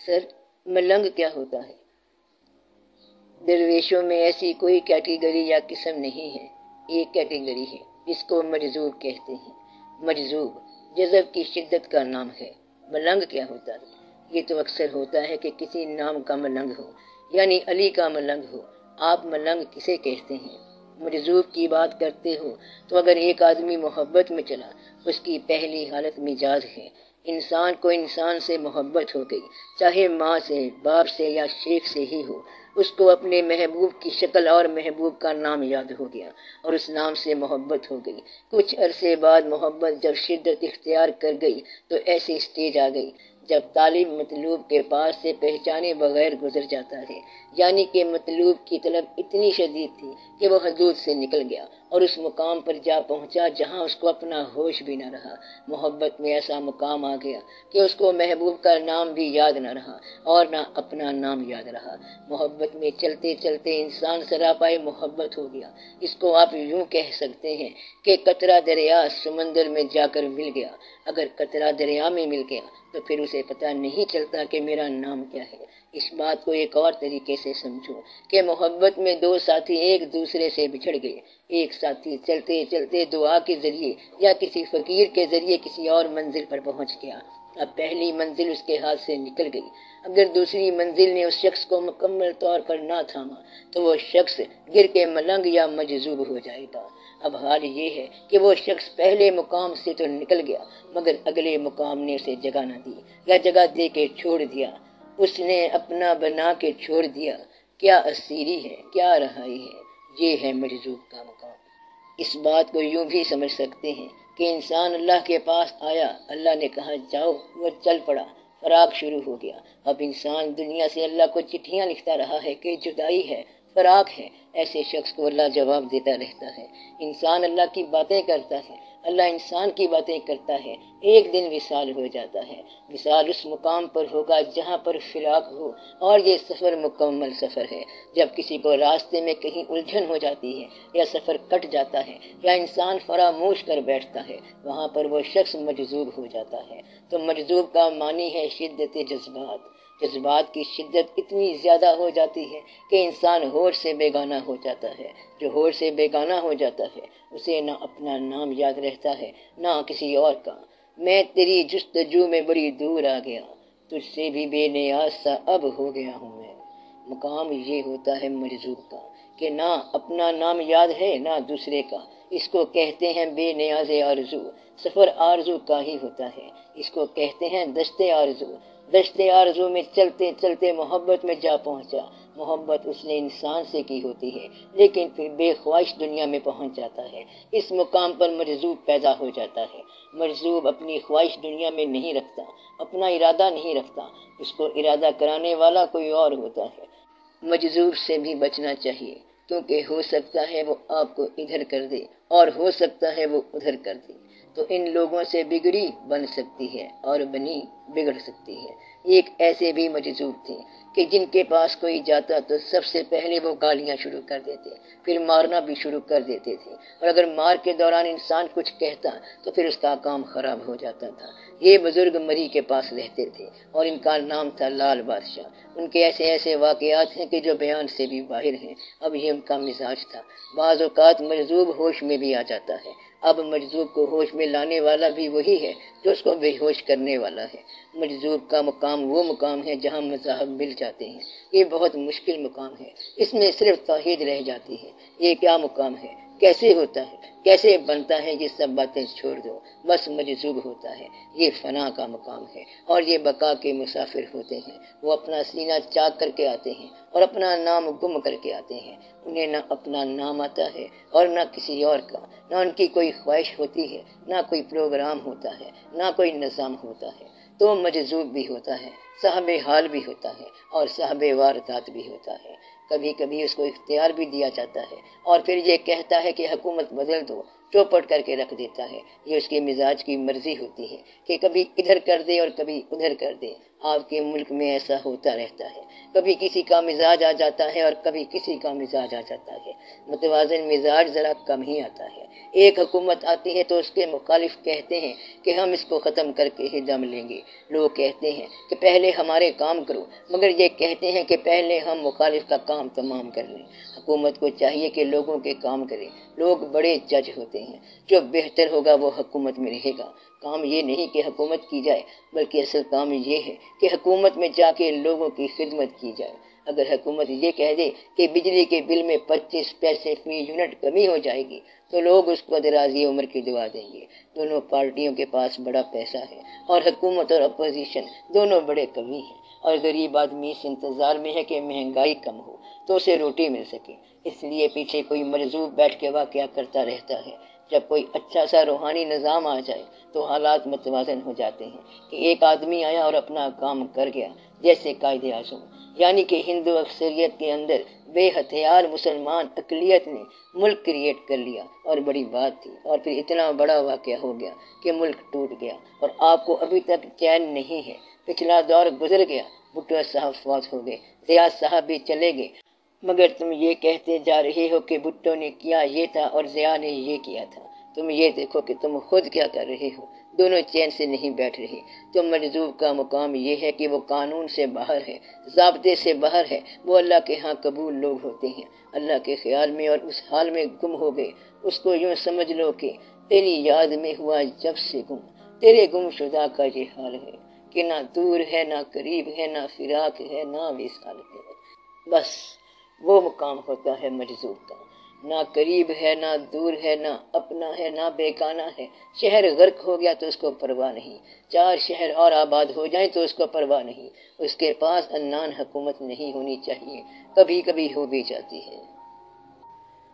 سر، ملنگ کیا ہوتا ہے؟ درویشوں میں ایسی کوئی کیٹیگری یا قسم نہیں ہے، ایک کیٹیگری ہے جس کو مجذوب کہتے ہیں۔ مجذوب جذب کی شدت کا نام ہے۔ ملنگ کیا ہوتا ہے؟ یہ تو اکثر ہوتا ہے کہ کسی نام کا ملنگ ہو، یعنی علی کا ملنگ ہو۔ آپ ملنگ کسے کہتے ہیں؟ مجذوب کی بات کرتے ہو تو اگر ایک آدمی محبت میں چلا، اس کی پہلی حالت مزاج ہے۔ انسان کو انسان سے محبت ہو گئی، چاہے ماں سے، باپ سے یا شیخ سے ہی ہو، اس کو اپنے محبوب کی شکل اور محبوب کا نام یاد ہو گیا اور اس نام سے محبت ہو گئی۔ کچھ عرصے بعد محبت جب شدت اختیار کر گئی تو ایسی اسٹیج آ گئی جب طالب مطلوب کے پاس سے پہچانے بغیر گزر جاتا ہے، یعنی کہ مطلوب کی طلب اتنی شدید تھی کہ وہ حدود سے نکل گیا اور اس مقام پر جا پہنچا جہاں اس کو اپنا ہوش بھی نہ رہا۔ محبت میں ایسا مقام آ گیا کہ اس کو محبوب کا نام بھی یاد نہ رہا اور نہ اپنا نام یاد رہا۔ محبت میں چلتے چلتے انسان سراپائے محبت ہو گیا۔ اس کو آپ یوں کہہ سکتے ہیں کہ قطرہ دریا سمندر میں جا کر مل گیا۔ اگر قطرہ دریا میں مل گیا تو پھر اسے پتہ نہیں چلتا کہ میرا نام کیا ہے۔ اس بات کو ایک اور طریقے سے سمجھو کہ محبت میں دو ساتھی ایک دوسرے سے بچھڑ گئے۔ ایک ساتھی چلتے چلتے دعا کے ذریعے یا کسی فقیر کے ذریعے کسی اور منزل پر پہنچ گیا۔ اب پہلی منزل اس کے ہاتھ سے نکل گئی۔ اگر دوسری منزل نے اس شخص کو مکمل طور پر نہ تھاما تو وہ شخص گر کے ملنگ یا مجذوب ہو جائے گا۔ اب حال یہ ہے کہ وہ شخص پہلے مقام سے تو نکل گیا مگر اگلے مقام نے اسے جگہ نہ دی یا جگہ دے کے چھوڑ دیا۔ اس نے اپنا بنا کے چھوڑ دیا۔ کیا اسیری ہے، کیا رہائی ہے، یہ ہے مجذوب کا مقام۔ اس بات کو یوں بھی سمجھ سکتے ہیں کہ انسان اللہ کے پاس آیا، اللہ نے کہا جاؤ، وہ چل پڑا، فراق شروع ہو گیا۔ اب انسان دنیا سے اللہ کو چٹھیاں لکھتا رہا ہے کہ جدائی ہے، فراق ہے۔ ایسے شخص کو اللہ جواب دیتا رہتا ہے۔ انسان اللہ کی باتیں کرتا ہے، اللہ انسان کی باتیں کرتا ہے۔ ایک دن وصال ہو جاتا ہے۔ وصال اس مقام پر ہوگا جہاں پر فراق ہو، اور یہ سفر مکمل سفر ہے۔ جب کسی کو راستے میں کہیں الجھن ہو جاتی ہے یا سفر کٹ جاتا ہے یا انسان فراموش کر بیٹھتا ہے، وہاں پر وہ شخص مجذوب ہو جاتا ہے۔ تو مجذوب کا معنی ہے شدت جذبات۔ جذبات کی شدت اتنی زیادہ ہو جاتی ہے کہ انسان ہوش سے بیگانہ ہو جاتا ہے۔ جو ہوش سے بیگانہ ہو جاتا ہے اسے نہ اپنا نام یاد رہتا ہے نہ کسی اور کا۔ میں تیری جستجو میں بڑی دور آ گیا، تجھ سے بھی بے نیاز سا اب ہو گیا ہوں میں۔ مقام یہ ہوتا ہے مجذوب کا کہ نہ اپنا نام یاد ہے نہ دوسرے کا۔ اس کو کہتے ہیں بے نیاز آرزو۔ سفر آرزو کا ہی ہوتا ہے۔ اس کو کہتے ہیں دشت آرزو۔ دشت آرزو میں چلتے چلتے محبت میں جا پہنچا۔ محبت اس نے انسان سے کی ہوتی ہے لیکن پھر بے خواہش دنیا میں پہنچ جاتا ہے۔ اس مقام پر مجذوب پیدا ہو جاتا ہے۔ مجذوب اپنی خواہش دنیا میں نہیں رکھتا، اپنا ارادہ نہیں رکھتا، اس کو ارادہ کرانے والا کوئی اور ہوتا ہے۔ مجذوب سے بھی بچنا چاہیے کیونکہ ہو سکتا ہے وہ آپ کو ادھر کر دے اور ہو سکتا ہے وہ ادھر کر دے۔ تو ان لوگوں سے بگڑی بن سکتی ہے اور بنی بگڑ سکتی ہے۔ ایک ایسے بھی مجذوب تھے کہ جن کے پاس کوئی جاتا تو سب سے پہلے وہ گالیاں شروع کر دیتے، پھر مارنا بھی شروع کر دیتے تھے، اور اگر مار کے دوران انسان کچھ کہتا تو پھر اس کا کام خراب ہو جاتا تھا۔ یہ بزرگ مری کے پاس رہتے تھے اور ان کا نام تھا لال بادشاہ۔ ان کے ایسے ایسے واقعات ہیں کہ جو بیان سے بھی باہر ہیں۔ اب یہ ان کا مزاج تھا۔ بعض اوقات مجذوب ہوش میں بھی آ جاتا ہے۔ اب مجذوب کو ہوش میں لانے والا بھی وہی ہے جو اس کو بے ہوش کرنے والا ہے۔ مجذوب کا مقام وہ مقام ہے جہاں مذاہب مل جاتے ہیں۔ یہ بہت مشکل مقام ہے، اس میں صرف توحید رہ جاتی ہے۔ یہ کیا مقام ہے، کیسے ہوتا ہے، کیسے بنتا ہے، یہ سب باتیں چھوڑ دو، بس مجذوب ہوتا ہے۔ یہ فنا کا مقام ہے اور یہ بقا کے مسافر ہوتے ہیں۔ وہ اپنا سینہ چاک کر کے آتے ہیں اور اپنا نام گم کر کے آتے ہیں۔ انہیں نہ اپنا نام آتا ہے اور نہ کسی اور کا، نہ ان کی کوئی خواہش ہوتی ہے، نہ کوئی پروگرام ہوتا ہے، نہ کوئی نظام ہوتا ہے۔ تو مجذوب بھی ہوتا ہے، صاحب حال بھی ہوتا ہے اور صاحب واردات بھی ہوتا ہے۔ کبھی کبھی اس کو اختیار بھی دیا جاتا ہے اور پھر یہ کہتا ہے کہ حکومت بدل دو، چوپٹ کر کے رکھ دیتا ہے۔ یہ اس کے مزاج کی مرضی ہوتی ہے کہ کبھی ادھر کر دے اور کبھی ادھر کر دے۔ آپ کے ملک میں ایسا ہوتا رہتا ہے، کبھی کسی کا مزاج آ جاتا ہے اور کبھی کسی کا مزاج آ جاتا ہے، متوازن مزاج ذرا کم ہی آتا ہے۔ ایک حکومت آتی ہے تو اس کے مخالف کہتے ہیں کہ ہم اس کو ختم کر کے ہی دم لیں گے، لوگ کہتے ہیں کہ پہلے ہمارے کام کرو، مگر یہ کہتے ہیں کہ پہلے ہم مخالف کا کام تمام کر لیں۔ حکومت کو چاہیے کہ لوگوں کے کام کرے، لوگ بڑے جج ہوتے ہیں، جو بہتر ہوگا وہ حکومت میں رہے گا۔ کام یہ نہیں کہ حکومت کی جائے، بلکہ اصل کام یہ ہے کہ حکومت میں جا کے لوگوں کی خدمت کی جائے۔ اگر حکومت یہ کہہ دے کہ بجلی کے بل میں 25 پیسے فی یونٹ کمی ہو جائے گی تو لوگ اس کو دراز عمر کی دعا دیں گے۔ دونوں پارٹیوں کے پاس بڑا پیسہ ہے اور حکومت اور اپوزیشن دونوں بڑے قوی ہیں، اور غریب آدمی اس انتظار میں ہے کہ مہنگائی کم ہو تو اسے روٹی مل سکے، اس لیے پیچھے کوئی مرزوق بیٹھ کے واقعہ کرتا رہتا ہے۔ جب کوئی اچھا سا روحانی نظام آ جائے تو حالات متوازن ہو جاتے ہیں کہ ایک آدمی آیا اور اپنا کام کر گیا، جیسے قائد اعظم، یعنی کہ ہندو اکثریت کے اندر بے ہتھیار مسلمان اقلیت نے ملک کریٹ کر لیا، اور بڑی بات تھی، اور پھر اتنا بڑا واقعہ ہو گیا کہ ملک ٹوٹ گیا، اور آپ کو ابھی تک چین نہیں ہے۔ پچھلا دور گزر گیا، بھٹو صاحب فوت ہو گئے، ضیاء صاحب بھی چلے گئے، مگر تم یہ کہتے جا رہے ہو کہ بھٹو نے کیا یہ تھا اور ضیاء نے یہ کیا تھا۔ تم یہ دیکھو کہ تم خود کیا کر رہے ہو، دونوں چین سے نہیں بیٹھ رہے۔ تو مرزوق کا مقام یہ ہے کہ وہ قانون سے باہر ہے، ضابطے سے باہر ہے، وہ اللہ کے ہاں قبول لوگ ہوتے ہیں، اللہ کے خیال میں اور اس حال میں گم ہو گئے۔ اس کو یوں سمجھ لو کہ تیری یاد میں ہوا جب سے گم، تیرے گم شدہ کا یہ حال ہے کہ نہ دور ہے نہ قریب ہے، نہ فراق ہے نہ وصال ہے۔ بس وہ مقام ہوتا ہے مرزوق کا، نہ قریب ہے نہ دور ہے، نہ اپنا ہے نہ بیگانہ ہے۔ شہر غرق ہو گیا تو اس کو پرواہ نہیں، 4 شہر اور آباد ہو جائیں تو اس کو پرواہ نہیں۔ اس کے پاس عنان حکومت نہیں ہونی چاہیے، کبھی کبھی ہو بھی جاتی ہے۔